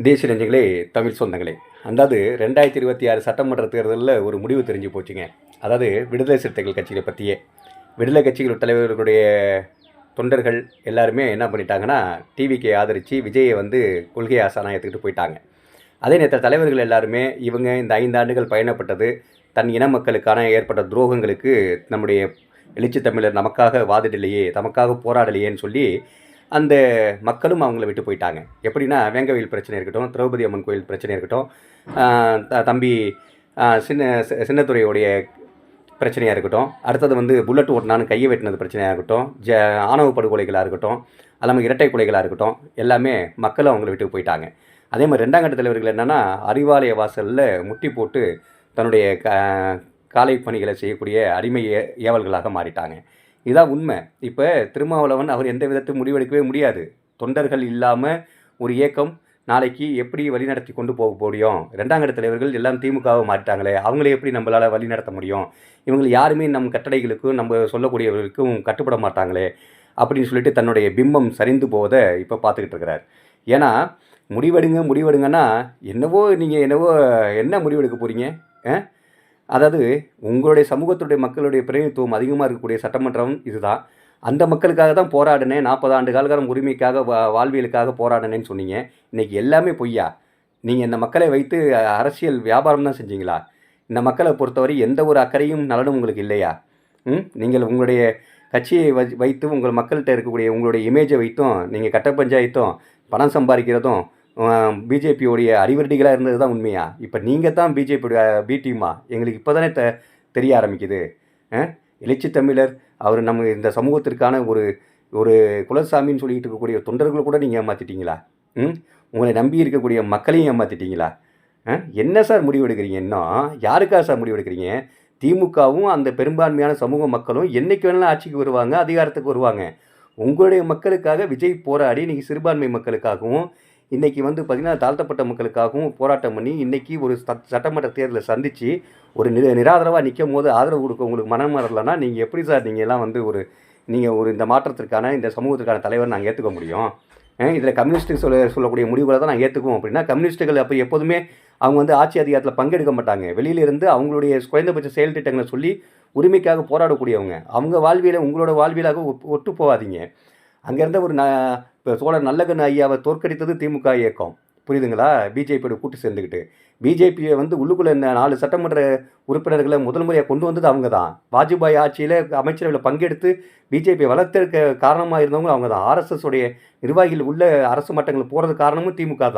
தேசிய நெஞ்சங்களே, தமிழ் சொந்தங்களே, அதாவது 2026 சட்டமன்ற தேர்தலில் ஒரு முடிவு தெரிஞ்சு போச்சுங்க. அதாவது விடுதலை சிறுத்தைகள் கட்சியை பற்றியே. விடுதலை கட்சிகள் தலைவர்களுடைய தொண்டர்கள் எல்லாருமே என்ன பண்ணிட்டாங்கன்னா, டிவிக்கு ஆதரித்து விஜயை கொள்கை ஆசானாக எடுத்துக்கிட்டு போயிட்டாங்க. அதே நேரத்தில் தலைவர்கள் எல்லாருமே இவங்க இந்த 5 ஆண்டுகள் பயணப்பட்டது தன் இன மக்களுக்கான ஏற்பட்ட துரோகங்களுக்கு நம்முடைய எழுச்சி தமிழர் நமக்காக வாதிடலையே, தமக்காக போராடலையேன்னு சொல்லி அந்த மக்களும் அவங்கள விட்டு போயிட்டாங்க. எப்படின்னா, வேங்கவேல் பிரச்சனை இருக்கட்டும், திரௌபதி அம்மன் கோயில் பிரச்சனை இருக்கட்டும், தம்பி சின்னத்துரையுடைய பிரச்சனையாக இருக்கட்டும், அடுத்தது புல்லட் ஓட்டினான்னு கையை வெட்டினது பிரச்சனையாக இருக்கட்டும், ஆணவ படுகொலைகளாக இருக்கட்டும், அல்லாமல் இரட்டை கொலைகளாக இருக்கட்டும், எல்லாமே மக்களும் அவங்கள விட்டு போயிட்டாங்க. அதே மாதிரி 2ஆம் கட்ட தலைவர்கள் என்னென்னா, அறிவாலய வாசலில் முட்டி போட்டு தன்னுடைய காலை பணிகளை செய்யக்கூடிய அடிமை ஏவல்களாக மாறிட்டாங்க. இதுதான் உண்மை. இப்போ திருமாவளவன் அவர் எந்த விதத்தையும் முடிவெடுக்கவே முடியாது. தொண்டர்கள் இல்லாமல் ஒரு இயக்கம் நாளைக்கு எப்படி வழிநடத்தி கொண்டு போக முடியும்? 2ஆம் கட்ட தலைவர்கள் எல்லாம் திமுகவை மாறிட்டாங்களே, அவங்களே எப்படி நம்மளால் வழிநடத்த முடியும்? இவங்க யாருமே நம் கட்டளைகளுக்கும் நம்ம சொல்லக்கூடியவர்களுக்கும் கட்டுப்பட மாட்டாங்களே அப்படின்னு சொல்லிட்டு தன்னுடைய பிம்பம் சரிந்து போவதை இப்போ பார்த்துக்கிட்டு இருக்கிறார். ஏன்னா முடிவெடுங்கன்னா நீங்கள் என்ன முடிவெடுக்க போகிறீங்க? அதாவது உங்களுடைய சமூகத்துடைய மக்களுடைய பிரதிநிதித்துவம் அதிகமாக இருக்கக்கூடிய சட்டமன்றம் இதுதான். அந்த மக்களுக்காக தான் போராடினேன், 40 ஆண்டு காலகாலம் உரிமைக்காக வாழ்வியலுக்காக போராடினேன்னு சொன்னீங்க. இன்றைக்கி எல்லாமே பொய்யா? நீங்கள் இந்த மக்களை வைத்து அரசியல் வியாபாரம் தான் செஞ்சீங்களா? இந்த மக்களை பொறுத்தவரை எந்த ஒரு அக்கறையும் நலனும் உங்களுக்கு இல்லையா? நீங்கள் உங்களுடைய கட்சியை வைத்து உங்கள் மக்கள்கிட்ட இருக்கக்கூடிய உங்களுடைய இமேஜை வைத்தும் நீங்கள் கட்ட பஞ்சாயத்தும் பணம் சம்பாதிக்கிறதும் பிஜேபியோடைய அறிவரடிகளாக இருந்தது தான் உண்மையா? இப்போ நீங்கள் தான் பிஜேபியோட பி டீமா? எங்களுக்கு இப்போ தானே தெரிய ஆரம்பிக்குது. எழுச்சி தமிழர் அவர் நம்ம இந்த சமூகத்திற்கான ஒரு குலசாமின்னு சொல்லிட்டு இருக்கக்கூடிய தொண்டர்களை கூட நீங்கள் ஏமாற்றிட்டீங்களா? உங்களை நம்பி இருக்கக்கூடிய மக்களையும் ஏமாற்றிட்டீங்களா? என்ன சார் முடிவெடுக்கிறீங்க? இன்னும் யாருக்காக சார் முடிவெடுக்கிறீங்க? திமுகவும் அந்த பெரும்பான்மையான சமூக மக்களும் என்றைக்கு வேணாலும் ஆட்சிக்கு வருவாங்க, அதிகாரத்துக்கு வருவாங்க. உங்களுடைய மக்களுக்காக விஜய் போராடி இன்றைக்கி சிறுபான்மை மக்களுக்காகவும் இன்றைக்கி பார்த்திங்கன்னா தாழ்த்தப்பட்ட மக்களுக்காகவும் போராட்டம் பண்ணி இன்றைக்கி ஒரு சட்டமன்ற தேர்தலை சந்தித்து ஒரு நிராதரவாக நிற்கும் போது ஆதரவு கொடுக்க உங்களுக்கு மனம் வரலன்னா நீங்கள் எப்படி சார் நீங்கள் எல்லாம் நீங்கள் இந்த மாற்றத்திற்கான இந்த சமூகத்திற்கான தலைவர் நாங்கள் ஏற்றுக்க முடியும்? இதில் கம்யூனிஸ்ட்டு சொல்லக்கூடிய முடிவுகளை தான் நாங்கள் ஏற்றுக்குவோம். அப்படின்னா கம்யூனிஸ்ட்டுகள் அப்போ எப்போதுமே அவங்க ஆட்சி அதிகாரத்தில் பங்கெடுக்க மாட்டாங்க. வெளியிலிருந்து அவங்களுடைய குறைந்தபட்ச செயல் திட்டங்களை சொல்லி உரிமைக்காக போராடக்கூடியவங்க. அவங்க வாழ்வியலை உங்களோட வாழ்வியலாக ஒட்டு போகாதீங்க. அங்கேருந்த இப்போ சோழர் நல்லகன் ஐயாவை தோற்கடித்தது திமுக இயக்கம், புரியுதுங்களா? பிஜேபியோட கூட்டு சேர்ந்துக்கிட்டு பிஜேபியை உள்ளுக்குள்ளே 4 சட்டமன்ற உறுப்பினர்களை முதல் முறையாக கொண்டு வந்தது அவங்க தான். வாஜ்பாய் ஆட்சியில் அமைச்சரவையில் பங்கெடுத்து பிஜேபியை வளர்த்திருக்க காரணமாக இருந்தவங்க அவங்க தான். ஆர்எஸ்எஸ் உடைய நிர்வாகிகள் உள்ள அரசு மட்டங்கள் போகிறது காரணமும் திமுக தான்.